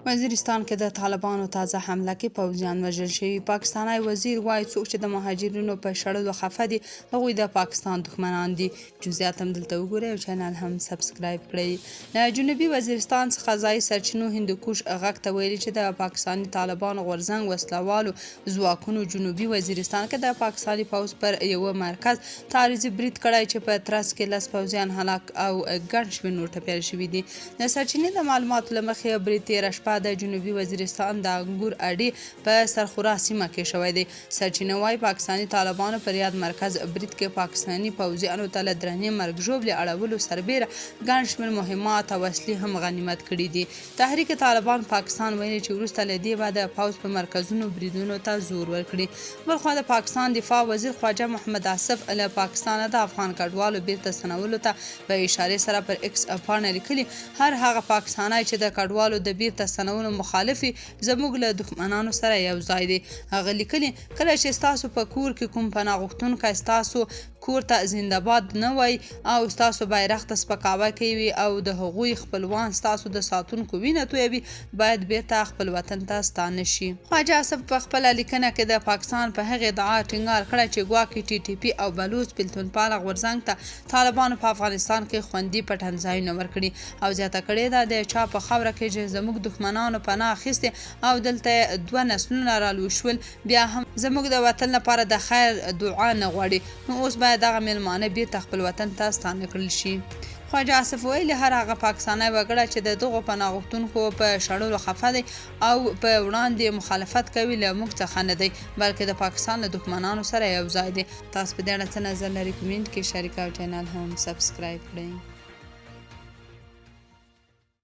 وزیرستان کې د طالبانو تازه حمله کې پوځیان وژل شوي. پاکستانی وزیر وایي څوک چې د مهاجرینو په شړلو خفه دي هغوی د پاکستان دښمنان دي. جزئیات هم دلته وګورئ او چینل هم سبسکرایب کړئ. له جنوبي وزیرستان څخه ځایي سرچینو هندوکوش غږ ته ویلي چې د پاکستاني طالبانو غورځنګ وسلوالو ځواکونو جنوبي وزیرستان کې د پاکستاني پوځ پر یوه مرکز تعرضي برید کړی چې په ترڅ کې 10 پوځیان هلاک او ګڼ شمېر نور ټپیان شوي دي. د سرچینې د معلوماتو له مخې برید تېره شپه د جنوبي وزیرستان د انګور اډې په سرخورا سیمه کې شوی دی. سرچینه وایي پاکستاني طالبانو پر یاد مرکز برید کې پاکستاني پوځیانو ته له درنې مرګ ژوبلې اړولو سربیره ګڼ شمېر مهمات او وسلې هم غنیمت کړي دي. تحریک طالبان پاکستان ویلي چې وروسته له دې به د پوځ په مرکزونو بریدونو ته زور ورکړي. بلخوا د پاکستان دفاع وزیر خواجه محمد آصف له پاکستانه د افغان کډوالو بیرته ستنولو ته په اشارې سره پر ایکس پاڼه لیکلي هر هغه پاکستانی چې د کډوالو د بیرته ستنولو مخالفي زموږ له دښمنانو سره یو ځای دی. هغه لیکلي کله چې ستاسو په کور کې کوم پناه غوښتونکی ستاسو کور ته زنده‌باد نه وای او ستاسو بیرغ ته سپکاوی کوي او د هغوی خپلوان ستاسو د ساتونکو وینه تویوي باید بیرته خپل وطن ته ستانه شي. خواجه آصف په خپله لیکنه کې د پاکستان په هغې ادعا ټینګار کړی چې ګواکې ټي ټي پي او بلوچ پلتونپاله غورځنګ ته طالبانو په افغانستان کې خوندي پټنځایونه ورکړي او زیاته کړې ده د چا په خاوره کې چې زموږ دښمنانو پناه اخیستې او دلته 2 نسلونه رالوشول بیا هم زموږ د وطن لپاره د خیر دعا نه غواړي نو اوس باید دغه میلمانه بیرته خپل وطن ته ستانه کړل شي. خواجه آصف ویلي هر هغه پاکستانی وګړی چې د دغو پناه غوښتونکو په شړلو خفه دی او په وړاندې مخالفت کوي له موږ څخه نه دی بلکې د پاکستان له دښمنانو سره یو ځای دی. تاسو په دې اړه څه نظر لرئ؟ کمنټ کې شریک او چینل هم سبسکرایب کړئ.